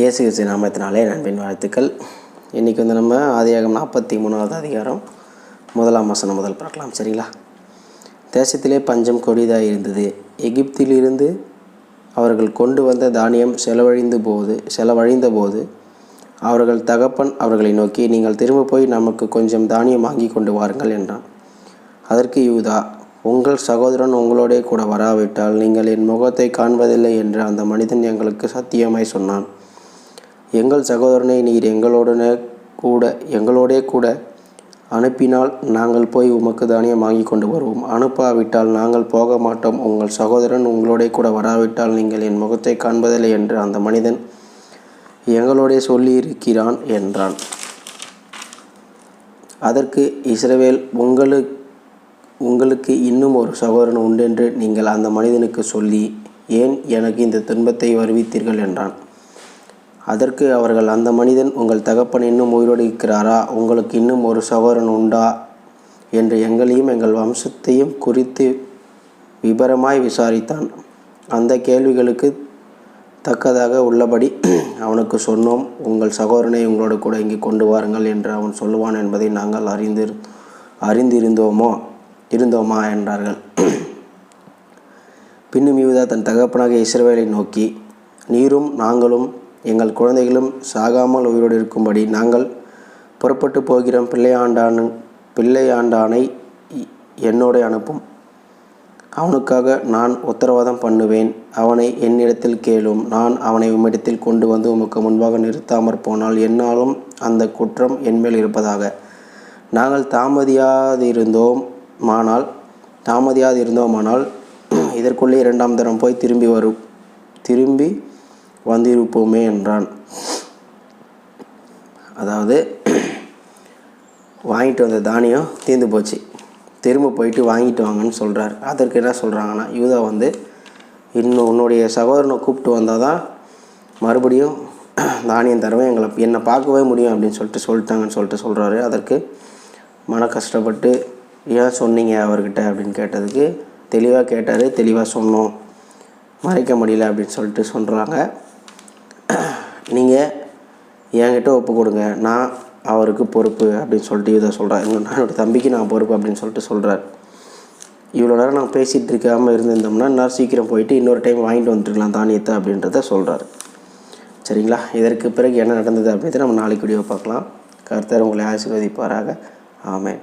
இயேசு கிறிஸ்து நாமத்தினாலே நண்பின் வாழ்த்துக்கள். இன்றைக்கி நம்ம ஆதியாகமம் 43வது அதிகாரம் 1ஆம் வசனம் முதல் பார்க்கலாம். சரிங்களா? தேசத்திலே பஞ்சம் கொடிதாக இருந்தது. எகிப்திலிருந்து அவர்கள் கொண்டு வந்த தானியம் செலவழிந்த போது அவர்கள் தகப்பன் அவர்களை நோக்கி, நீங்கள் திரும்ப போய் நமக்கு கொஞ்சம் தானியம் வாங்கி கொண்டு வாருங்கள் என்றான். அதற்கு யூதா, உங்கள் சகோதரன் உங்களோடே கூட வராவிட்டால் நீங்கள் என் முகத்தை காண்பதில்லை என்று அந்த மனிதன் எங்களுக்கு சத்தியமாய் சொன்னான். எங்கள் சகோதரனை நீர் எங்களோடே கூட அனுப்பினால் நாங்கள் போய் உமக்கு தானியம் வாங்கி கொண்டு வருவோம். அனுப்பாவிட்டால் நாங்கள் போக மாட்டோம். உங்கள் சகோதரன் உங்களோடே கூட வராவிட்டால் நீங்கள் என் முகத்தை காண்பதில்லை என்று அந்த மனிதன் எங்களோடே சொல்லியிருக்கிறான் என்றான். அதற்கு இஸ்ரவேல், உங்களுக்கு இன்னும் ஒரு சகோதரன் உண்டென்று நீங்கள் அந்த மனிதனுக்கு சொல்லி ஏன் எனக்கு இந்த துன்பத்தை வருவித்தீர்கள் என்றான். அதற்கு அவர்கள், அந்த மனிதன், உங்கள் தகப்பன் இன்னும் உயிரோடு இருக்கிறாரா? உங்களுக்கு இன்னும் ஒரு சகோதரன் உண்டா என்று எங்களையும் எங்கள் வம்சத்தையும் குறித்து விபரமாய் விசாரித்தான். அந்த கேள்விகளுக்கு தக்கதாக உள்ளபடி அவனுக்கு சொன்னோம். உங்கள் சகோதரனை உங்களோடு கூட இங்கே கொண்டு வாருங்கள் என்று அவன் சொல்லுவான் என்பதை நாங்கள் இருந்தோமா என்றார்கள். பின்னும் யூதா தன் தகப்பனாக இஸ்ரவேலை நோக்கி, நீரும் நாங்களும் எங்கள் குழந்தைகளும் சாகாமல் உயிரோடு இருக்கும்படி நாங்கள் புறப்பட்டு போகிறோம். பிள்ளையாண்டானை என்னோட அனுப்பும். அவனுக்காக நான் உத்தரவாதம் பண்ணுவேன். அவனை என்னிடத்தில் கேளும். நான் அவனை உம்மிடத்தில் கொண்டு வந்து உமக்கு முன்பாக நிறுத்தாமற் போனால் என்னாலும் அந்த குற்றம் என்மேல் இருப்பதாக. நாங்கள் தாமதியாதிருந்தோமானால் இதற்குள்ளே 2ஆம் தரம் போய் திரும்பி வந்திருப்போமே என்றான். அதாவது வாங்கிட்டு வந்த தானியம் தீர்ந்து போச்சு, திரும்ப போயிட்டு வாங்கிட்டு வாங்கன்னு சொல்கிறார். அதற்கு என்ன சொல்கிறாங்கன்னா, யூதா இன்னும் உன்னுடைய சகோதரனை கூப்பிட்டு வந்தால் தான் மறுபடியும் தானியம் தருவேன், என்னை பார்க்கவே முடியும் அப்படின்னு சொல்லிட்டாங்கன்னு சொல்கிறாரு. அதற்கு மன கஷ்டப்பட்டு, ஏன் சொன்னீங்க அவர்கிட்ட அப்படின்னு கேட்டதுக்கு தெளிவாக கேட்டார். தெளிவாக சொன்னோம், மறைக்க முடியல அப்படின்னு சொல்கிறாங்க. நீங்கள் என்கிட்ட ஒப்பு கொடுங்க, நான் அவருக்கு பொறுப்பு அப்படின்னு சொல்லிட்டு யூதா சொல்கிறார். என்னோட தம்பிக்கு நான் பொறுப்பு அப்படின்னு சொல்கிறார். இவ்வளோ நேரம் நான் பேசிகிட்டு இருக்காமல் இருந்திருந்தோம்னா இன்னும் சீக்கிரம் போயிட்டு இன்னொரு டைம் வாங்கிட்டு வந்துட்டுருக்கலாம் தானியத்தை அப்படின்றத சொல்கிறார். சரிங்களா? இதற்கு பிறகு என்ன நடந்தது அப்படின்றத நம்ம நாளைக்கு வீடியோ பார்க்கலாம். கர்த்தர் உங்களை ஆசீர்வதிப்பாராக. ஆமென்.